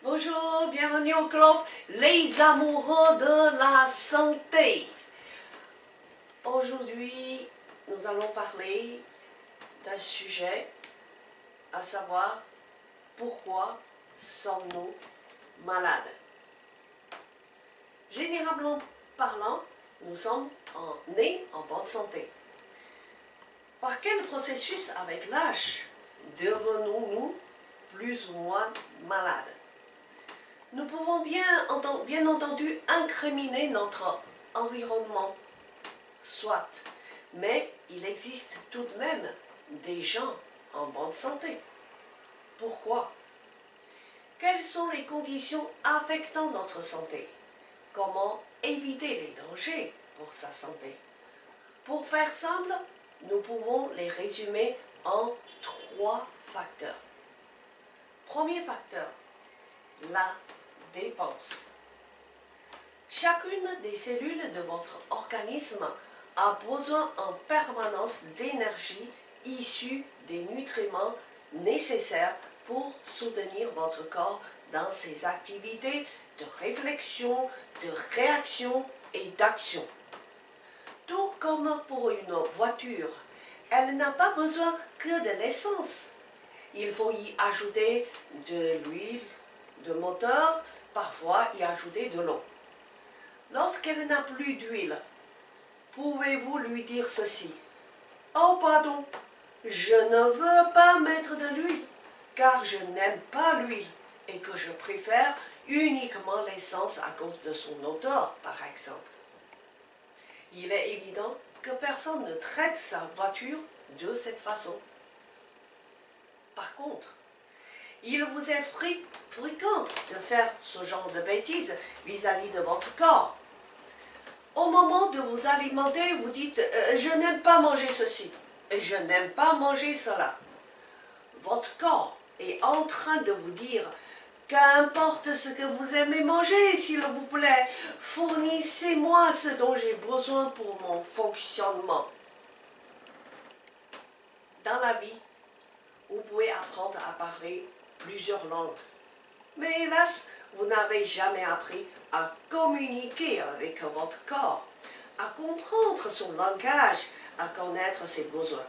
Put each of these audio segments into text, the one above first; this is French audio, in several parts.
Bonjour, bienvenue au club Les Amoureux de la Santé. Aujourd'hui, nous allons parler d'un sujet, à savoir pourquoi sommes-nous malades. Généralement parlant, nous sommes nés en bonne santé. Par quel processus avec l'âge devenons-nous plus ou moins malades? Nous pouvons bien entendu incriminer notre environnement, soit, mais il existe tout de même des gens en bonne santé. Pourquoi? Quelles sont les conditions affectant notre santé? Comment éviter les dangers pour sa santé? Pour faire simple, nous pouvons les résumer en 3 facteurs. Premier facteur, la dépense. Chacune des cellules de votre organisme a besoin en permanence d'énergie issue des nutriments nécessaires pour soutenir votre corps dans ses activités de réflexion, de réaction et d'action. Tout comme pour une voiture, elle n'a pas besoin que de l'essence. Il faut y ajouter de l'huile de moteur, parfois y ajouter de l'eau. Lorsqu'elle n'a plus d'huile, pouvez-vous lui dire ceci: « Oh pardon, je ne veux pas mettre de l'huile, car je n'aime pas l'huile et que je préfère uniquement l'essence à cause de son odeur, par exemple. » Il est évident que personne ne traite sa voiture de cette façon. Par contre, il vous est fréquent de faire ce genre de bêtises vis-à-vis de votre corps. Au moment de vous alimenter, vous dites « je n'aime pas manger ceci, je n'aime pas manger cela ». Votre corps est en train de vous dire « qu'importe ce que vous aimez manger, s'il vous plaît, fournissez-moi ce dont j'ai besoin pour mon fonctionnement ». Dans la vie, vous pouvez apprendre à parler plusieurs langues. Mais hélas, vous n'avez jamais appris à communiquer avec votre corps, à comprendre son langage, à connaître ses besoins.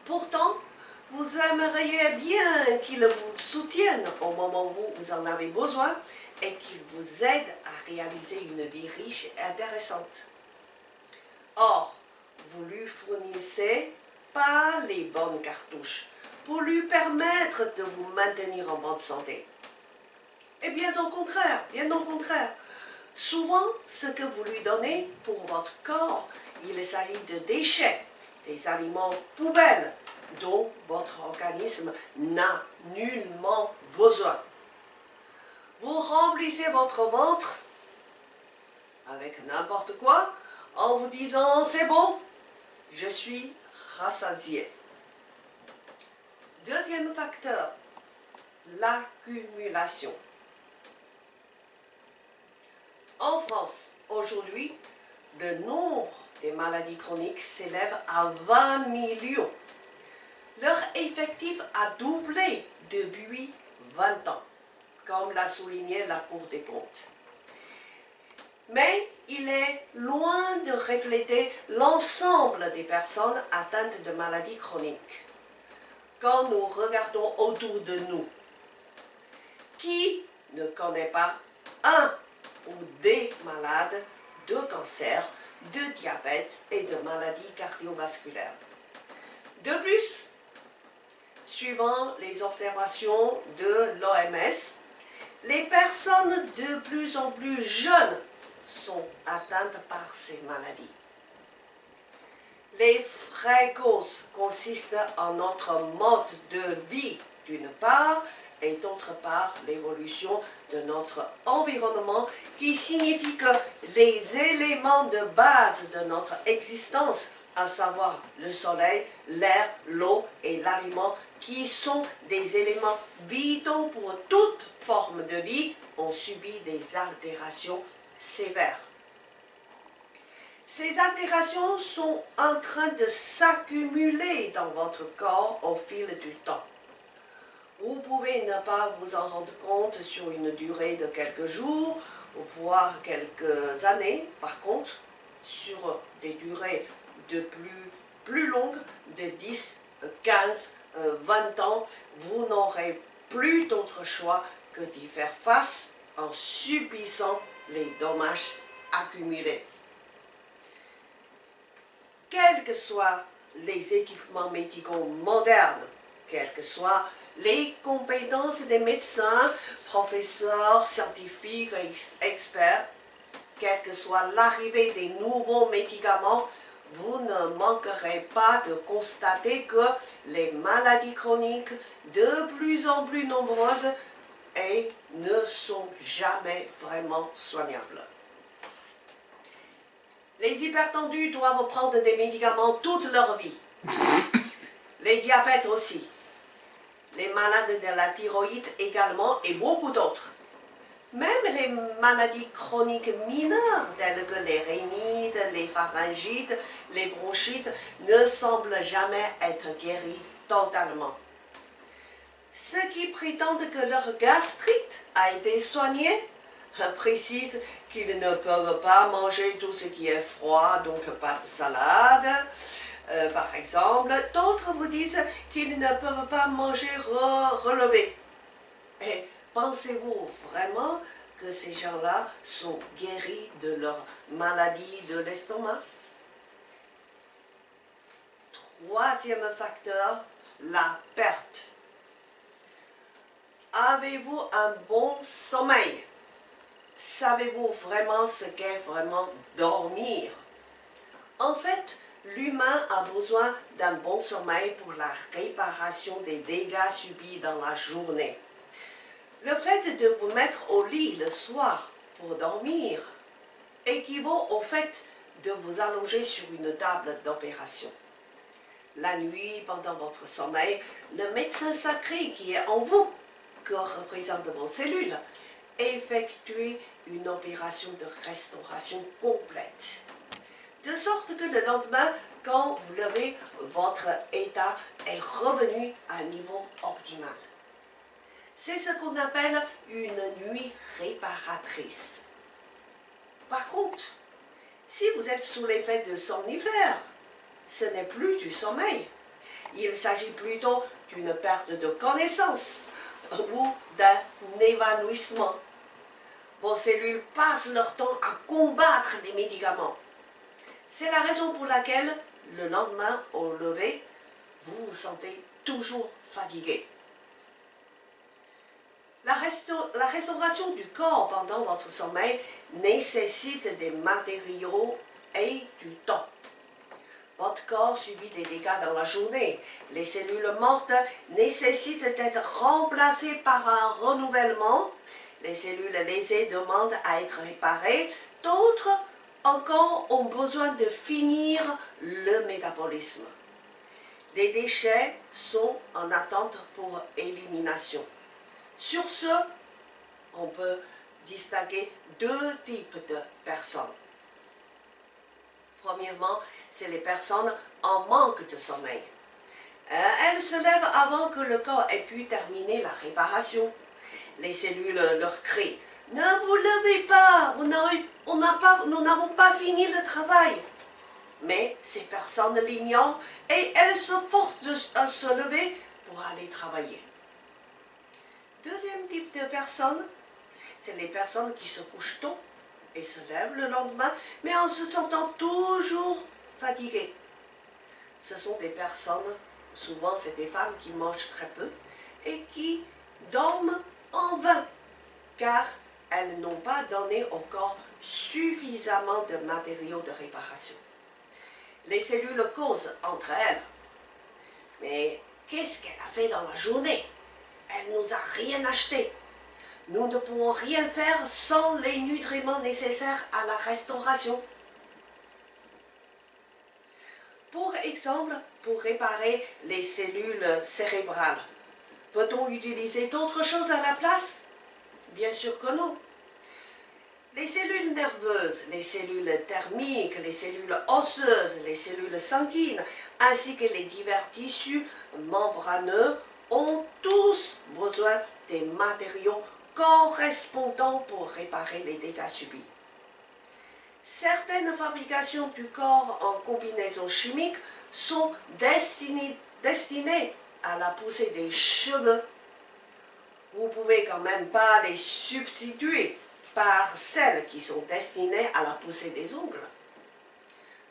Pourtant, vous aimeriez bien qu'il vous soutienne au moment où vous en avez besoin et qu'il vous aide à réaliser une vie riche et intéressante. Or, vous lui fournissez pas les bonnes cartouches pour lui permettre de vous maintenir en bonne santé. Et bien au contraire, souvent ce que vous lui donnez pour votre corps, il s'agit de déchets, des aliments poubelles dont votre organisme n'a nullement besoin. Vous remplissez votre ventre avec n'importe quoi en vous disant « c'est bon, je suis rassasié ». Deuxième facteur, l'accumulation. En France, aujourd'hui, le nombre des maladies chroniques s'élève à 20 millions. Leur effectif a doublé depuis 20 ans, comme l'a souligné la Cour des comptes. Mais il est loin de refléter l'ensemble des personnes atteintes de maladies chroniques. Quand nous regardons autour de nous, qui ne connaît pas un ou des malades de cancer, de diabète et de maladies cardiovasculaires? De plus, suivant les observations de l'OMS, les personnes de plus en plus jeunes sont atteintes par ces maladies. Les vraies causes consistent en notre mode de vie d'une part et d'autre part l'évolution de notre environnement qui signifie que les éléments de base de notre existence, à savoir le soleil, l'air, l'eau et l'aliment, qui sont des éléments vitaux pour toute forme de vie, ont subi des altérations sévères. Ces altérations sont en train de s'accumuler dans votre corps au fil du temps. Vous pouvez ne pas vous en rendre compte sur une durée de quelques jours, voire quelques années. Par contre, sur des durées de plus longues, de 10, 15, 20 ans, vous n'aurez plus d'autre choix que d'y faire face en subissant les dommages accumulés. Quels que soient les équipements médicaux modernes, quelles que soient les compétences des médecins, professeurs, scientifiques, experts, quelle que soit l'arrivée des nouveaux médicaments, vous ne manquerez pas de constater que les maladies chroniques, de plus en plus nombreuses, et ne sont jamais vraiment soignables. Les hypertendus doivent prendre des médicaments toute leur vie. Les diabètes aussi. Les malades de la thyroïde également et beaucoup d'autres. Même les maladies chroniques mineures telles que les rhinites, les pharyngites, les bronchites ne semblent jamais être guéries totalement. Ceux qui prétendent que leur gastrite a été soignée précisent qu'ils ne peuvent pas manger tout ce qui est froid, donc pas de salade, par exemple. D'autres vous disent qu'ils ne peuvent pas manger relevé. Et pensez-vous vraiment que ces gens-là sont guéris de leur maladie de l'estomac? Troisième facteur, la perte. Avez-vous un bon sommeil? Savez-vous vraiment ce qu'est vraiment dormir? En fait, l'humain a besoin d'un bon sommeil pour la réparation des dégâts subis dans la journée. Le fait de vous mettre au lit le soir pour dormir équivaut au fait de vous allonger sur une table d'opération. La nuit, pendant votre sommeil, le médecin sacré qui est en vous, que représentent vos cellules, effectue une opération de restauration complète. De sorte que le lendemain, quand vous levez, votre état est revenu à un niveau optimal. C'est ce qu'on appelle une nuit réparatrice. Par contre, si vous êtes sous l'effet de somnifères, ce n'est plus du sommeil. Il s'agit plutôt d'une perte de connaissance ou d'un évanouissement. Vos cellules passent leur temps à combattre les médicaments. C'est la raison pour laquelle, le lendemain, au lever, vous vous sentez toujours fatigué. La restauration du corps pendant votre sommeil nécessite des matériaux et du temps. Votre corps subit des dégâts dans la journée. Les cellules mortes nécessitent d'être remplacées par un renouvellement. Les cellules lésées demandent à être réparées. D'autres encore ont besoin de finir le métabolisme. Des déchets sont en attente pour élimination. Sur ce, on peut distinguer deux types de personnes. Premièrement, c'est les personnes en manque de sommeil. Elles se lèvent avant que le corps ait pu terminer la réparation. Les cellules leur crient « Ne vous levez pas, nous n'avons pas fini le travail !» Mais ces personnes l'ignorent et elles se forcent à se lever pour aller travailler. Deuxième type de personnes, c'est les personnes qui se couchent tôt et se lèvent le lendemain, mais en se sentant toujours fatiguées. Ce sont des personnes, souvent c'est des femmes qui mangent très peu et qui dorment en vain, car elles n'ont pas donné au corps suffisamment de matériaux de réparation. Les cellules causent entre elles. Mais qu'est-ce qu'elle a fait dans la journée? Elle nous a rien acheté. Nous ne pouvons rien faire sans les nutriments nécessaires à la restauration. Pour exemple, pour réparer les cellules cérébrales, peut-on utiliser d'autres choses à la place? Bien sûr que non. Les cellules nerveuses, les cellules thermiques, les cellules osseuses, les cellules sanguines, ainsi que les divers tissus membraneux ont tous besoin des matériaux correspondants pour réparer les dégâts subis. Certaines fabrications du corps en combinaison chimique sont destinées à la poussée des cheveux. Vous ne pouvez quand même pas les substituer par celles qui sont destinées à la poussée des ongles.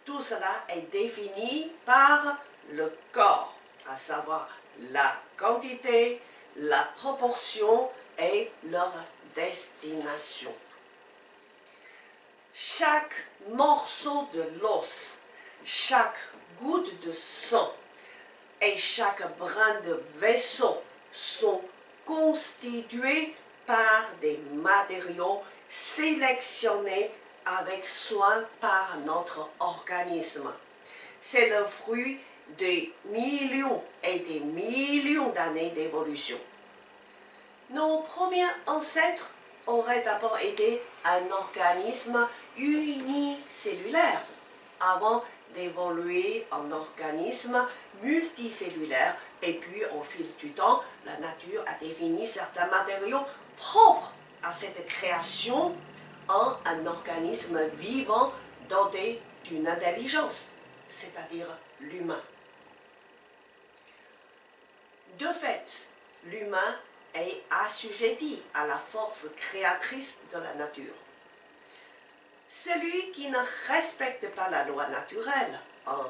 Tout cela est défini par le corps, à savoir la quantité, la proportion et leur destination. Chaque morceau de l'os, chaque goutte de sang et chaque brin de vaisseau sont constitués par des matériaux sélectionnés avec soin par notre organisme. C'est le fruit des millions et des millions d'années d'évolution. Nos premiers ancêtres auraient d'abord été un organisme unicellulaire avant d'évoluer en organisme multicellulaire. Et puis, au fil du temps, la nature a défini certains matériaux propres à cette création en un organisme vivant doté d'une intelligence, c'est-à-dire l'humain. De fait, l'humain est assujetti à la force créatrice de la nature. Celui qui ne respecte pas la loi naturelle en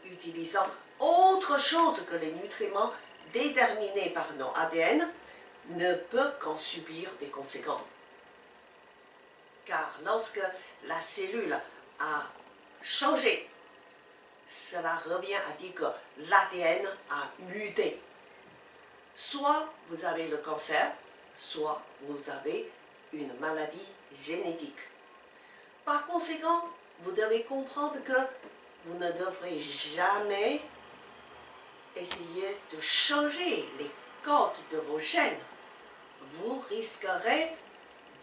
utilisant autre chose que les nutriments déterminés par nos ADN ne peut qu'en subir des conséquences. Car lorsque la cellule a changé, cela revient à dire que l'ADN a muté. Soit vous avez le cancer, soit vous avez une maladie génétique. Par conséquent, vous devez comprendre que vous ne devrez jamais essayer de changer les codes de vos gènes. Vous risquerez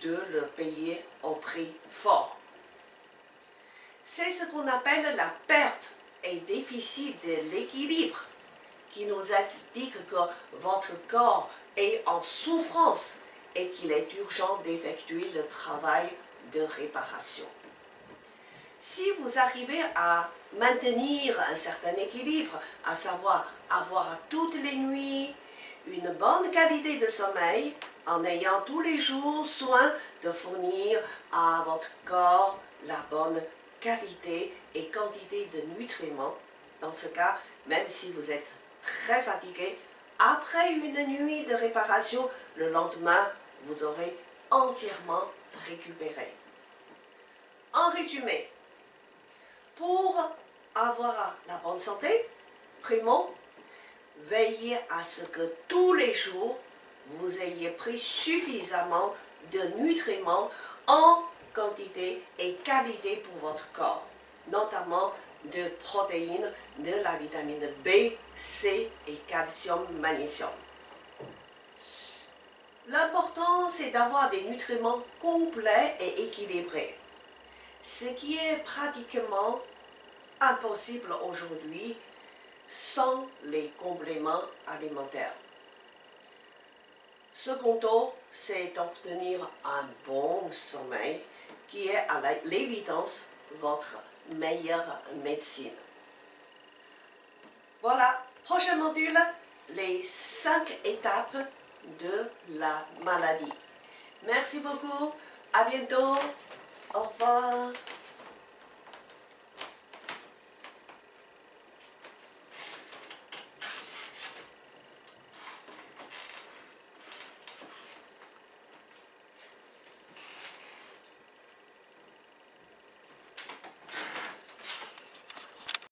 de le payer au prix fort. C'est ce qu'on appelle la perte et déficit de l'équilibre qui nous indique que votre corps est en souffrance et qu'il est urgent d'effectuer le travail de réparation. Si vous arrivez à maintenir un certain équilibre, à savoir avoir toutes les nuits une bonne qualité de sommeil, en ayant tous les jours soin de fournir à votre corps la bonne qualité et quantité de nutriments, dans ce cas, même si vous êtes très fatigué, après une nuit de réparation, le lendemain, vous aurez entièrement récupéré. En résumé, pour avoir la bonne santé, primo, veillez à ce que tous les jours, vous ayez pris suffisamment de nutriments en quantité et qualité pour votre corps, notamment de protéines, de la vitamine B, C et calcium, magnésium. L'important, c'est d'avoir des nutriments complets et équilibrés, ce qui est pratiquement impossible aujourd'hui sans les compléments alimentaires. Secondo, c'est d'obtenir un bon sommeil qui est à l'évidence votre meilleure médecine. Voilà, prochain module, les 5 étapes de la maladie. Merci beaucoup, à bientôt, au revoir.